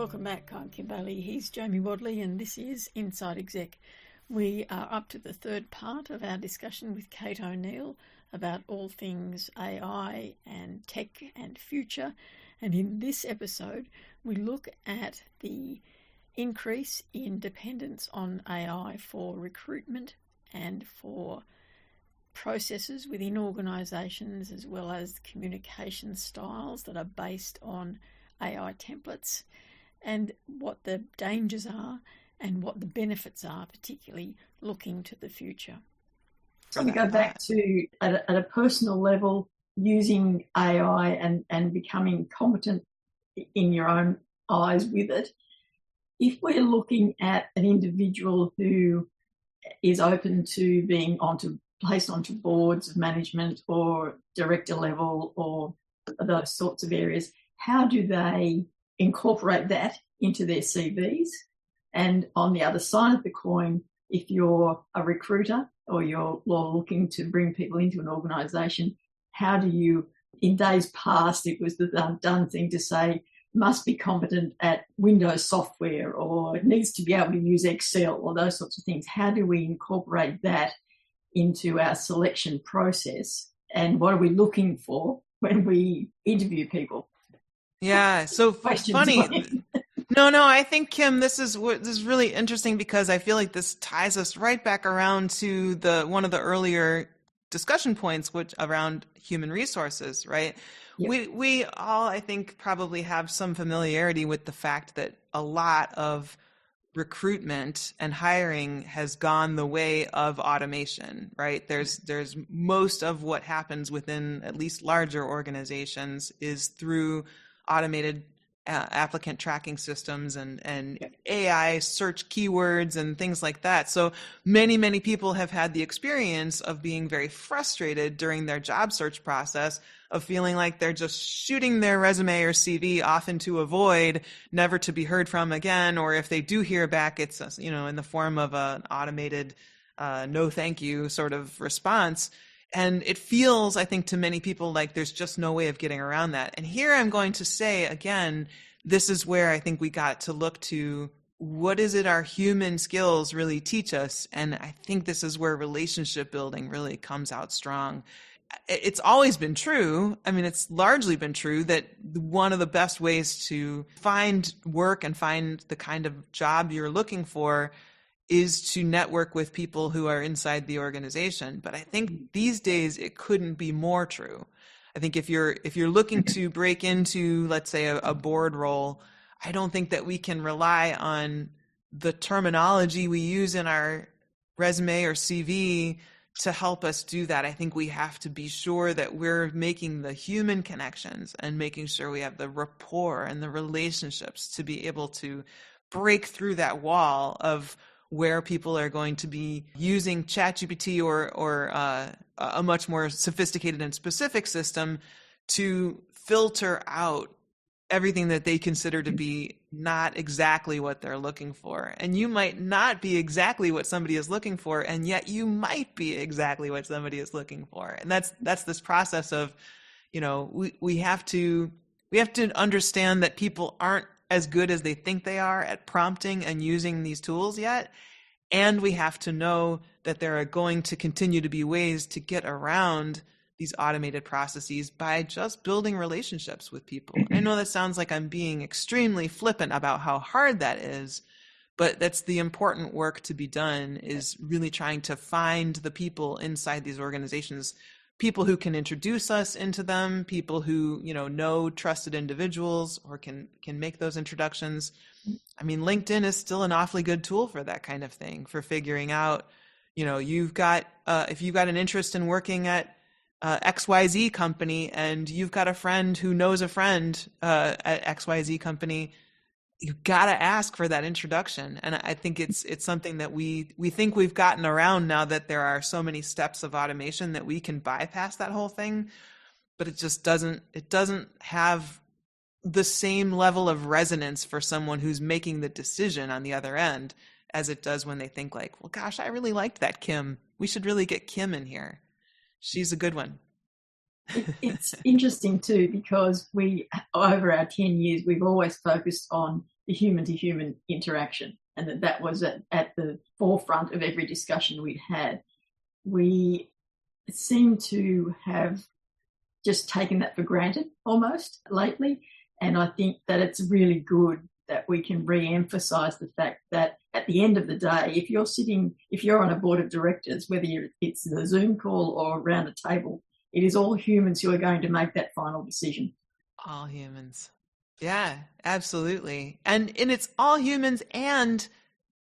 Welcome back. I'm Kim Bailey. He's Jamie Wadley, and this is Inside Exec. We are up to the third part of our discussion with Kate O'Neill about all things AI and tech and future. And in this episode, we look at the increase in dependence on AI for recruitment and for processes within organisations, as well as communication styles that are based on AI templates, and what the dangers are and what the benefits are, particularly looking to the future. So we go back to, at a personal level, using AI and becoming competent in your own eyes with it. If we're looking at an individual who is open to being placed onto boards of management or director level or those sorts of areas, how do they incorporate that into their CVs? And on the other side of the coin, if you're a recruiter or you're looking to bring people into an organisation, how do you, in days past, it was the done thing to say, must be competent at Windows software or needs to be able to use Excel or those sorts of things. How do we incorporate that into our selection process? And what are we looking for when we interview people? Yeah, so funny. No, I think, Kim, this is really interesting because I feel like this ties us right back around to one of the earlier discussion points, which around human resources, right? Yep. We all, I think, probably have some familiarity with the fact that a lot of recruitment and hiring has gone the way of automation, right? There's most of what happens within at least larger organizations is through automated applicant tracking systems and AI search keywords and things like that. So many people have had the experience of being very frustrated during their job search process, of feeling like they're just shooting their resume or CV off into a void, never to be heard from again. Or if they do hear back, it's, in the form of an automated no thank you sort of response. And it feels, I think, to many people like there's just no way of getting around that. And here I'm going to say, again, this is where I think we got to look to what is it our human skills really teach us. And I think this is where relationship building really comes out strong. It's always been true. I mean, it's largely been true that one of the best ways to find work and find the kind of job you're looking for is to network with people who are inside the organization. But I think these days it couldn't be more true. I think if you're looking to break into, let's say, a board role, I don't think that we can rely on the terminology we use in our resume or CV to help us do that. I think we have to be sure that we're making the human connections and making sure we have the rapport and the relationships to be able to break through that wall of where people are going to be using ChatGPT or a much more sophisticated and specific system to filter out everything that they consider to be not exactly what they're looking for. And you might not be exactly what somebody is looking for, and yet you might be exactly what somebody is looking for. And that's this process of, we have to understand that people aren't as good as they think they are at prompting and using these tools yet. And we have to know that there are going to continue to be ways to get around these automated processes by just building relationships with people. I know that sounds like I'm being extremely flippant about how hard that is, but that's the important work to be done, is really trying to find the people inside these organizations, people who can introduce us into them, people who, know trusted individuals or can make those introductions. I mean, LinkedIn is still an awfully good tool for that kind of thing, for figuring out, you've got, if you've got an interest in working at XYZ company and you've got a friend who knows a friend at XYZ company, you've got to ask for that introduction. And I think it's something that we think we've gotten around now that there are so many steps of automation that we can bypass that whole thing, but it just doesn't have the same level of resonance for someone who's making the decision on the other end as it does when they think like, well, gosh, I really liked that Kim. We should really get Kim in here. She's a good one. It's interesting too, because over our 10 years, we've always focused on the human-to-human interaction, and that was at the forefront of every discussion we'd had. We seem to have just taken that for granted almost lately, and I think that it's really good that we can re-emphasise the fact that at the end of the day, if you're on a board of directors, whether it's the Zoom call or around a table, it is all humans who are going to make that final decision. All humans. Yeah, absolutely. And it's all humans, and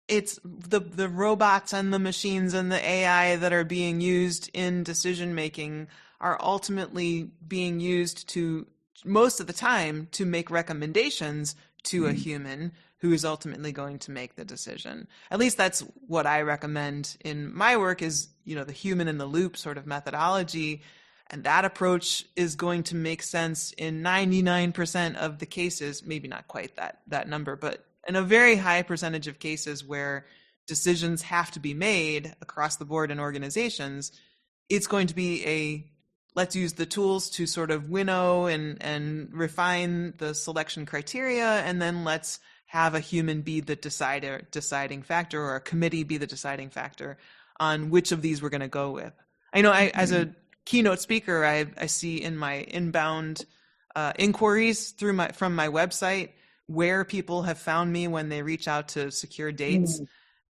it's the robots and the machines and the AI that are being used in decision making are ultimately being used to, most of the time, to make recommendations to a human who is ultimately going to make the decision. At least that's what I recommend in my work, is, the human in the loop sort of methodology. And that approach is going to make sense in 99% of the cases, maybe not quite that number, but in a very high percentage of cases where decisions have to be made across the board in organizations. It's going to be let's use the tools to sort of winnow and refine the selection criteria, and then let's have a human be the deciding factor, or a committee be the deciding factor on which of these we're going to go with. I know as a keynote speaker, I see in my inbound inquiries from my website where people have found me when they reach out to secure dates.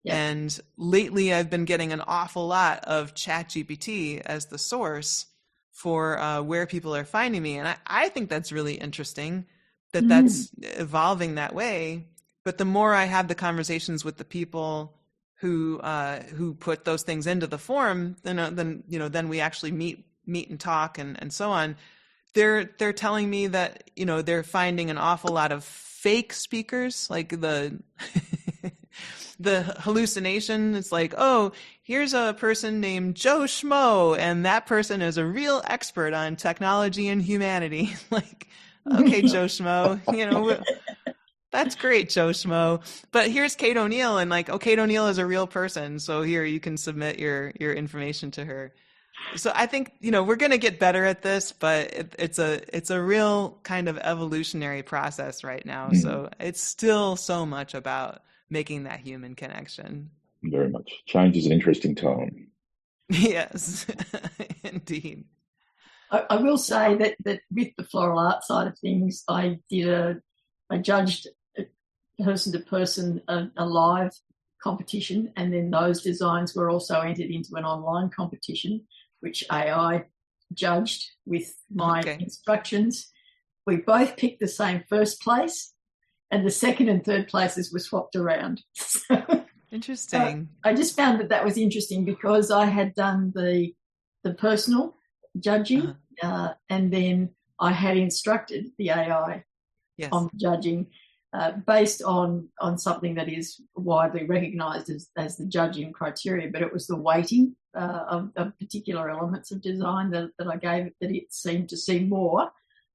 Yeah. And lately I've been getting an awful lot of ChatGPT as the source for where people are finding me. And I think that's really interesting that that's evolving that way. But the more I have the conversations with the people who put those things into the form, then we actually meet and talk and so on. They're telling me that, they're finding an awful lot of fake speakers, like the hallucination. It's like, oh, here's a person named Joe Schmo, and that person is a real expert on technology and humanity. Like, okay, Joe Schmo, that's great, Joe Schmo. But here's Kate O'Neill, and like, oh, Kate O'Neill is a real person, so here you can submit your information to her. So I think, we're going to get better at this, but it's a real kind of evolutionary process right now. So it's still so much about making that human connection. Very much. Change is an interesting time. Yes, indeed. I will say that with the floral art side of things, I judged person to person a live competition, and then those designs were also entered into an online competition, which AI judged with my instructions. We both picked the same first place, and the second and third places were swapped around. Interesting. I just found that was interesting, because I had done the personal judging, and then I had instructed the AI on judging based on something that is widely recognised as the judging criteria, but it was the weighting of particular elements of design that I gave it, that it seemed to see more,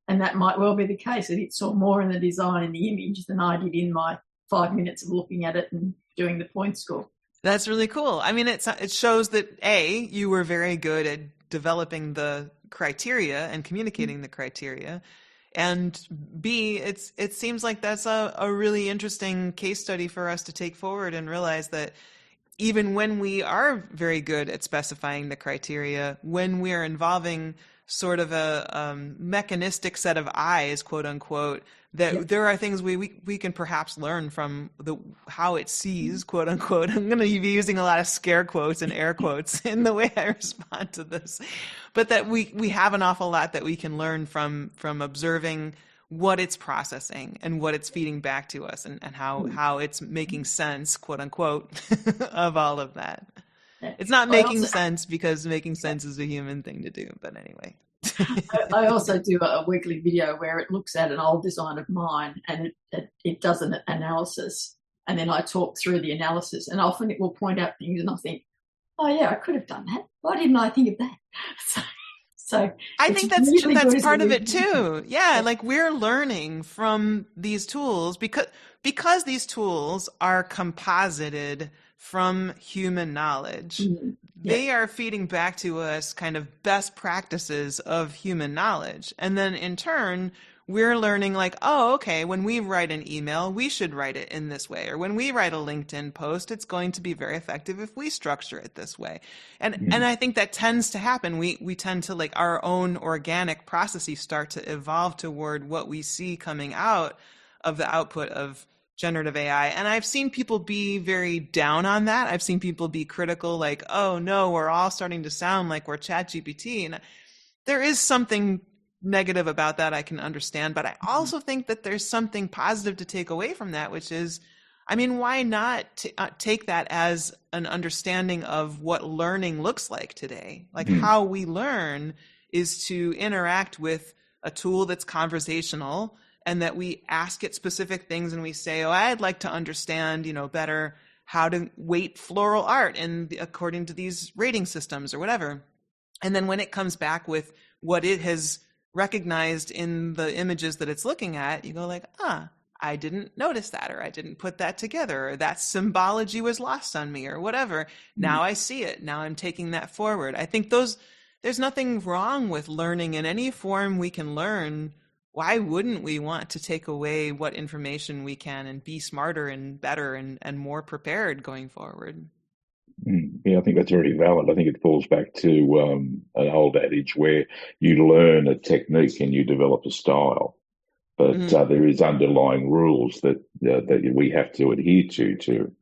and that might well be the case, that it saw more in the design in the image than I did in my 5 minutes of looking at it and doing the point score. That's really cool. I mean, it shows that you were very good at developing the criteria and communicating the criteria, and B, it seems like that's a really interesting case study for us to take forward and realize that even when we are very good at specifying the criteria, when we are involving sort of a mechanistic set of eyes, quote unquote, that there are things we can perhaps learn from how it sees, quote unquote. I'm going to be using a lot of scare quotes and air quotes in the way I respond to this, but that we have an awful lot that we can learn from observing what it's processing and what it's feeding back to us, and how it's making sense, quote unquote, of all of that. It's not making sense, because making sense is a human thing to do, but anyway. I also do a weekly video where it looks at an old design of mine, and it does an analysis, and then I talk through the analysis, and often it will point out things and I think, oh yeah, I could have done that. Why didn't I think of that? So I think that's part of it too. Yeah, like we're learning from these tools because these tools are composited from human knowledge. They are feeding back to us kind of best practices of human knowledge. And then in turn, we're learning like, oh, okay, when we write an email, we should write it in this way. Or when we write a LinkedIn post, it's going to be very effective if we structure it this way. And I think that tends to happen. We tend to, like, our own organic processes start to evolve toward what we see coming out of the output of generative AI. And I've seen people be very down on that. I've seen people be critical, like, oh no, we're all starting to sound like we're ChatGPT. And there is something negative about that, I can understand, but I also think that there's something positive to take away from that, which is, I mean, why not take that as an understanding of what learning looks like today? Like how we learn is to interact with a tool that's conversational, and that we ask it specific things and we say, oh, I'd like to understand, better how to weight floral art and according to these rating systems or whatever. And then when it comes back with what it has recognized in the images that it's looking at, you go like, I didn't notice that, or I didn't put that together, or that symbology was lost on me, or whatever. Now I see it. Now I'm taking that forward. I think there's nothing wrong with learning in any form we can learn. Why wouldn't we want to take away what information we can and be smarter and better and more prepared going forward? Yeah, I think that's very valid. I think it falls back to an old adage where you learn a technique and you develop a style, but there is underlying rules that we have to adhere to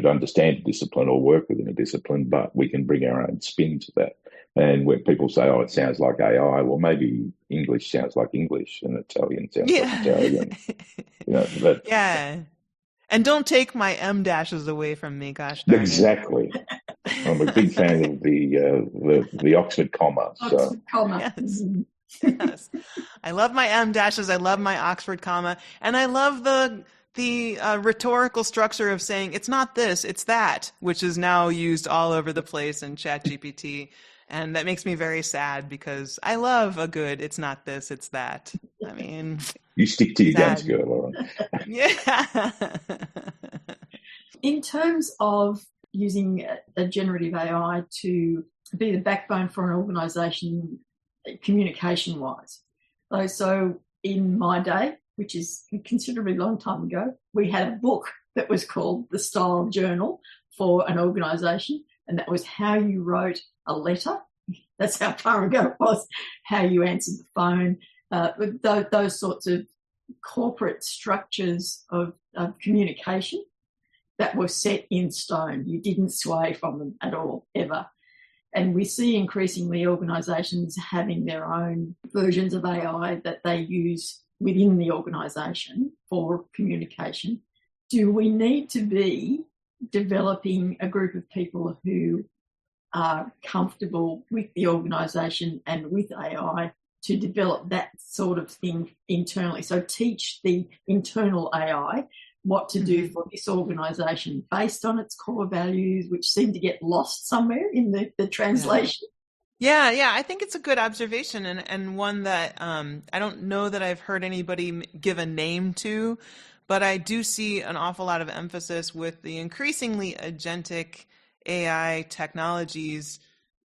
understand a discipline or work within a discipline. But we can bring our own spin to that. And when people say, "Oh, it sounds like AI," well, maybe English sounds like English and Italian sounds like Italian. Yeah. And don't take my M dashes away from me, gosh darn exactly. I'm a big fan of the Oxford comma. Oxford comma. Yes. Yes. I love my M dashes. I love my Oxford comma, and I love the rhetorical structure of saying it's not this, it's that, which is now used all over the place in ChatGPT, and that makes me very sad because I love a good "it's not this, it's that." I mean, you stick to your guns, girl, Lauren. Yeah. In terms of using a generative AI to be the backbone for an organisation, communication-wise. So in my day, which is a considerably long time ago, we had a book that was called the Style Journal for an organisation, and that was how you wrote a letter. That's how far ago it was, how you answered the phone, those sorts of corporate structures of communication that were set in stone. You didn't sway from them at all, ever. And we see increasingly organisations having their own versions of AI that they use within the organisation for communication. Do we need to be developing a group of people who are comfortable with the organisation and with AI to develop that sort of thing internally? So teach the internal AI what to do for this organisation based on its core values, which seem to get lost somewhere in the translation. Yeah, I think it's a good observation, and one that I don't know that I've heard anybody give a name to, but I do see an awful lot of emphasis with the increasingly agentic AI technologies.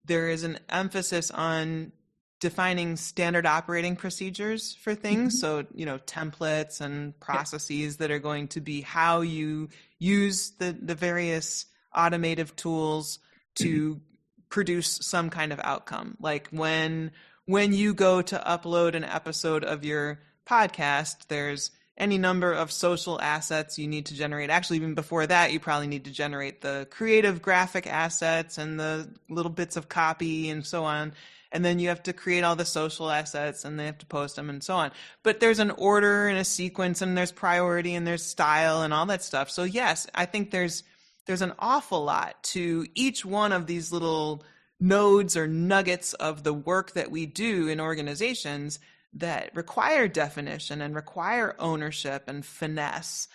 There is an emphasis on defining standard operating procedures for things. So, templates and processes that are going to be how you use the various automative tools to produce some kind of outcome. Like when you go to upload an episode of your podcast, there's any number of social assets you need to generate. Actually, even before that, you probably need to generate the creative graphic assets and the little bits of copy and so on. And then you have to create all the social assets and they have to post them and so on. But there's an order and a sequence and there's priority and there's style and all that stuff. So yes, I think there's an awful lot to each one of these little nodes or nuggets of the work that we do in organizations that require definition and require ownership and finesse.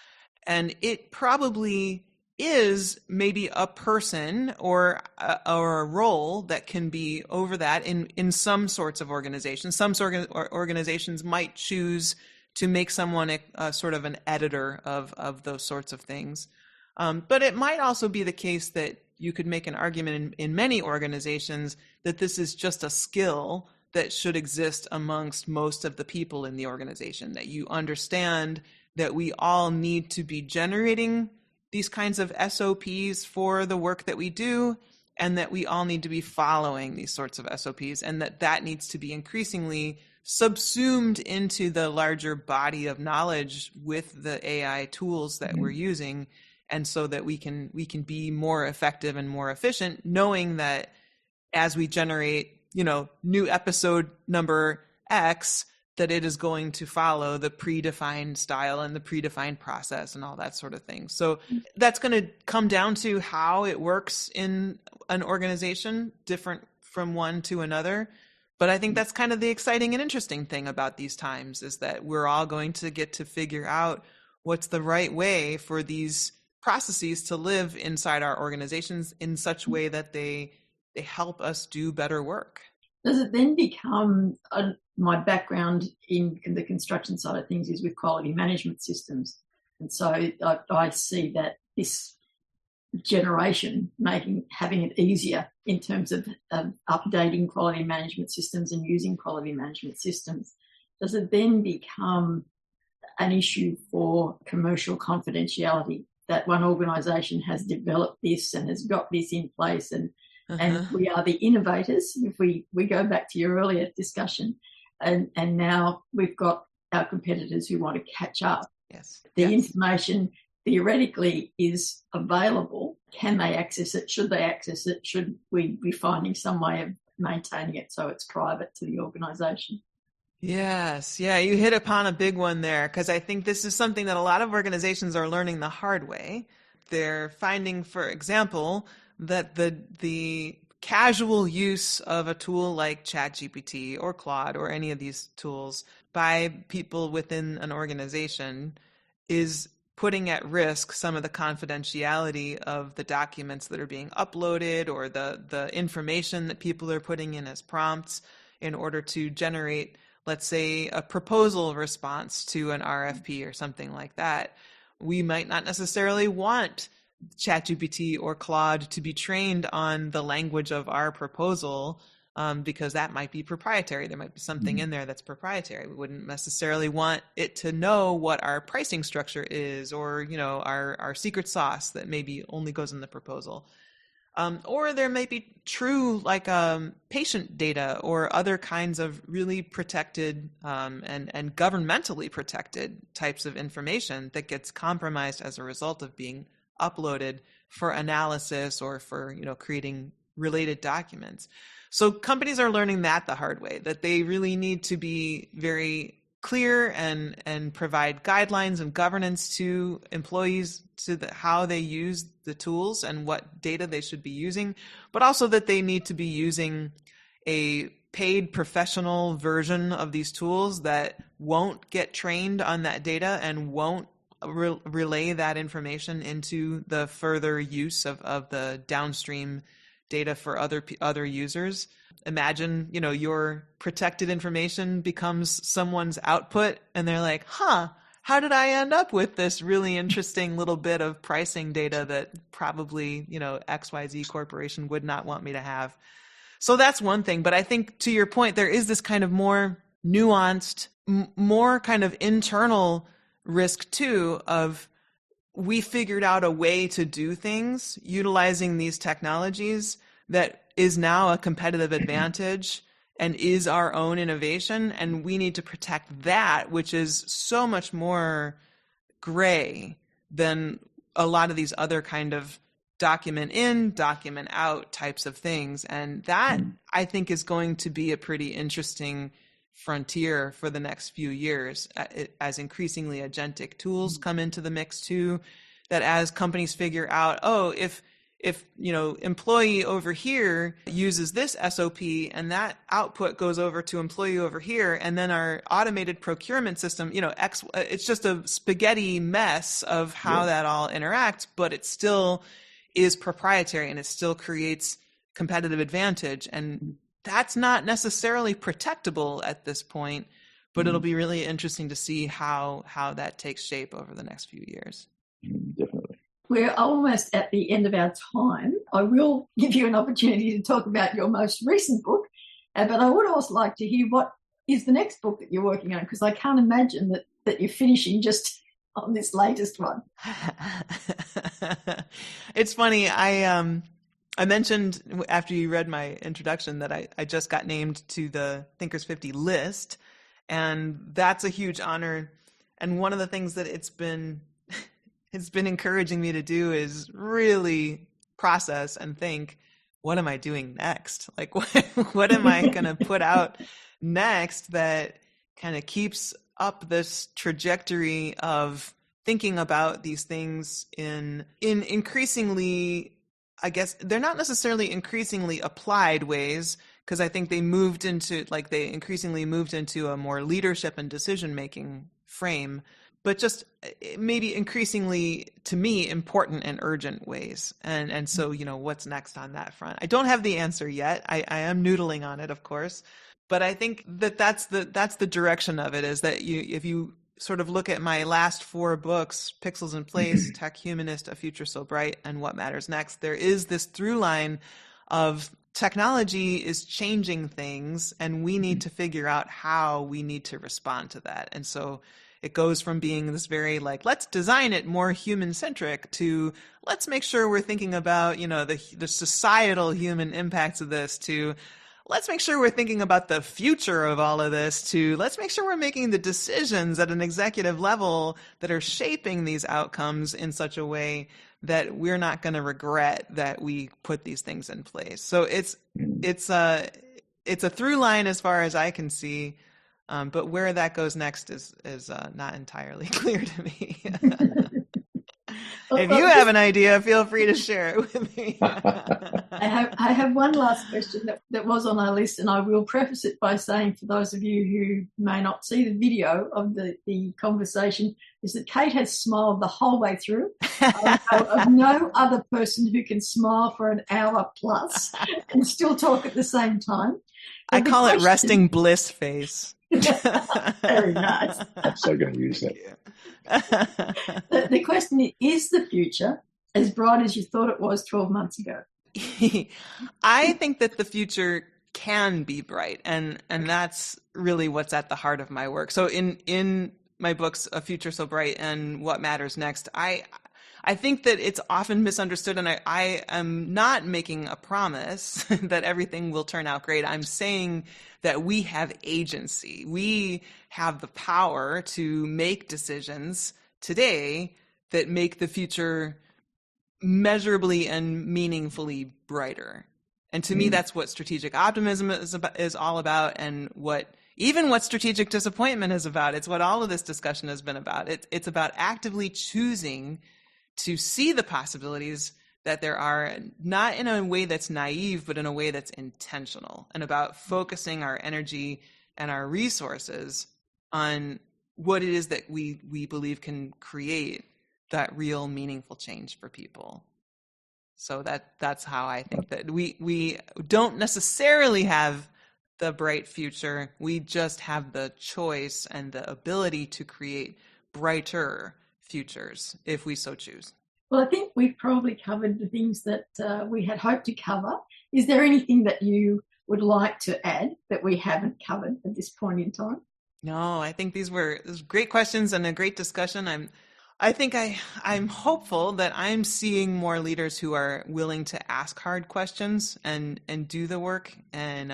And it probably is maybe a person or a role that can be over that in some sorts of organizations. Some organizations might choose to make someone a sort of an editor of those sorts of things. But it might also be the case that you could make an argument in many organizations that this is just a skill that should exist amongst most of the people in the organization, that you understand that we all need to be generating these kinds of SOPs for the work that we do, and that we all need to be following these sorts of SOPs, and that needs to be increasingly subsumed into the larger body of knowledge with the AI tools that we're using, and so that we can be more effective and more efficient, knowing that as we generate, new episode number X, that it is going to follow the predefined style and the predefined process and all that sort of thing. So that's going to come down to how it works in an organization, different from one to another. But I think that's kind of the exciting and interesting thing about these times, is that we're all going to get to figure out what's the right way for these processes to live inside our organizations in such a way that they help us do better work. Does it then become, my background in the construction side of things is with quality management systems. And so I see that this generation having it easier in terms of updating quality management systems and using quality management systems. Does it then become an issue for commercial confidentiality, that one organisation has developed this and has got this in place, and we are the innovators, if we go back to your earlier discussion, and now we've got our competitors who want to catch up. Yes. The information theoretically is available. Can they access it? Should they access it? Should we be finding some way of maintaining it so it's private to the organisation? Yes. Yeah, you hit upon a big one there, because I think this is something that a lot of organizations are learning the hard way. They're finding, for example, that the casual use of a tool like ChatGPT or Claude or any of these tools by people within an organization is putting at risk some of the confidentiality of the documents that are being uploaded, or the information that people are putting in as prompts in order to generate, let's say, a proposal response to an RFP or something like that. We might not necessarily want ChatGPT or Claude to be trained on the language of our proposal, because that might be proprietary. There might be something in there that's proprietary. We wouldn't necessarily want it to know what our pricing structure is, or our secret sauce that maybe only goes in the proposal. Or there may be true patient data or other kinds of really protected and governmentally protected types of information that gets compromised as a result of being uploaded for analysis or for creating related documents. So companies are learning that the hard way, that they really need to be very clear and provide guidelines and governance to employees to how they use the tools and what data they should be using, but also that they need to be using a paid professional version of these tools that won't get trained on that data and won't relay that information into the further use of the downstream data for other users. Imagine, your protected information becomes someone's output, and they're like, how did I end up with this really interesting little bit of pricing data that probably, XYZ corporation would not want me to have? So that's one thing. But I think, to your point, there is this kind of more nuanced, more kind of internal risk too, of we figured out a way to do things utilizing these technologies that is now a competitive advantage and is our own innovation. And we need to protect that, which is so much more gray than a lot of these other kind of document in, document out types of things. And that, I think, is going to be a pretty interesting frontier for the next few years, as increasingly agentic tools come into the mix too, that as companies figure out, if employee over here uses this SOP and that output goes over to employee over here, and then our automated procurement system, it's just a spaghetti mess of how that all interacts, but it still is proprietary and it still creates competitive advantage. And that's not necessarily protectable at this point, but it'll be really interesting to see how that takes shape over the next few years. Definitely. We're almost at the end of our time. I will give you an opportunity to talk about your most recent book, But I would also like to hear what is the next book that you're working on, because I can't imagine that you're finishing just on this latest one. It's funny. I mentioned after you read my introduction that I just got named to the Thinkers 50 list, and that's a huge honor. And one of the things that it's been encouraging me to do is really process and think, what am I doing next? Like, what am I going to put out next that kind of keeps up this trajectory of thinking about these things in increasingly, I guess they're not necessarily increasingly applied ways, because I think they increasingly moved into a more leadership and decision-making frame, but just maybe increasingly, to me, important and urgent ways. And so, what's next on that front? I don't have the answer yet. I am noodling on it, of course, but I think that's the direction of it, is that if you sort of look at my last 4 books, Pixels in Place, Tech Humanist, A Future So Bright, and What Matters Next, there is this through line of technology is changing things, and we need to figure out how we need to respond to that. And so it goes from being this very let's design it more human-centric to let's make sure we're thinking about, the societal human impacts of this, to let's make sure we're thinking about the future of all of this, to let's make sure we're making the decisions at an executive level that are shaping these outcomes in such a way that we're not going to regret that we put these things in place. So it's a through line as far as I can see, but where that goes next is not entirely clear to me. If you have an idea, feel free to share it with me. I have one last question that was on our list, and I will preface it by saying, for those of you who may not see the video of the conversation, is that Kate has smiled the whole way through. I know of no other person who can smile for an hour plus and still talk at the same time. I call it resting bliss face. Very nice. I'm so going to use that. The question is the future as bright as you thought it was 12 months ago? I think that the future can be bright, and that's really what's at the heart of my work. So in my books, A Future So Bright and What Matters Next, I think that it's often misunderstood, and I am not making a promise that everything will turn out great. I'm saying that we have agency. We have the power to make decisions today that make the future measurably and meaningfully brighter. And to me, that's what strategic optimism is all about, and what strategic disappointment is about. It's what all of this discussion has been about. It's about actively choosing to see the possibilities that there are, not in a way that's naive, but in a way that's intentional, and about focusing our energy and our resources on what it is that we believe can create that real meaningful change for people. So that's how I think that we don't necessarily have the bright future. We just have the choice and the ability to create brighter futures if we so choose. Well, I think we've probably covered the things that we had hoped to cover. Is there anything that you would like to add that we haven't covered at this point in time? No, I think these were great questions and a great discussion. I'm hopeful that I'm seeing more leaders who are willing to ask hard questions and do the work and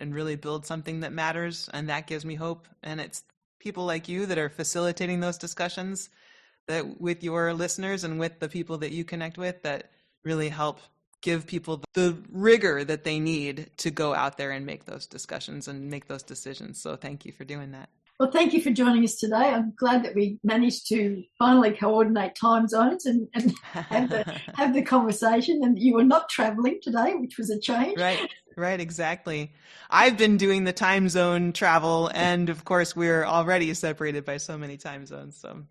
really build something that matters, and that gives me hope. And it's people like you that are facilitating those discussions, that with your listeners and with the people that you connect with, that really help give people the rigor that they need to go out there and make those discussions and make those decisions. So thank you for doing that. Well, thank you for joining us today. I'm glad that we managed to finally coordinate time zones and have the conversation, and you were not traveling today, which was a change. Right, exactly. I've been doing the time zone travel, and of course we're already separated by so many time zones, so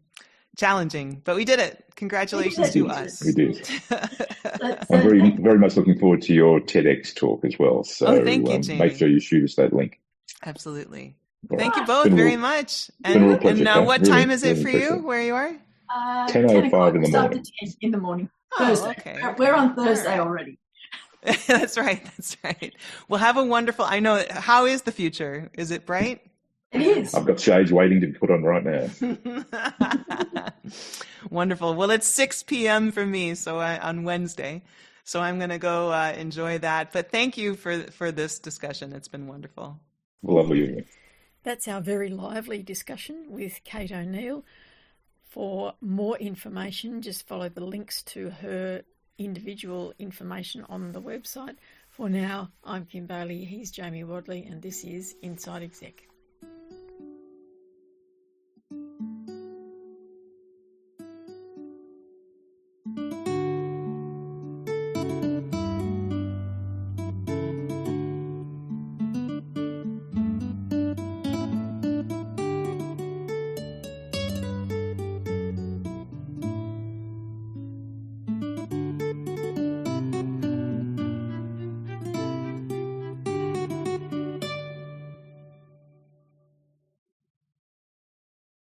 challenging, but we did it. Congratulations to us. We did. I'm very much looking forward to your TEDx talk as well. So thank you, Jamie. Make sure you shoot us that link. Absolutely. Thank you both very much. And now, what time is it for you where you are? 10:05 in the morning. 10 in the morning. Oh, Thursday. okay. We're on Thursday already. That's right. That's right. Well, have a wonderful, I know, how is the future? Is it bright? It is. I've got shades waiting to be put on right now. Wonderful. Well, it's 6 p.m. for me, so on Wednesday. So I'm going to go enjoy that. But thank you for this discussion. It's been wonderful. Lovely evening. That's our very lively discussion with Kate O'Neill. For more information, just follow the links to her individual information on the website. For now, I'm Kim Bailey, he's Jamie Wadley, and this is Inside Exec.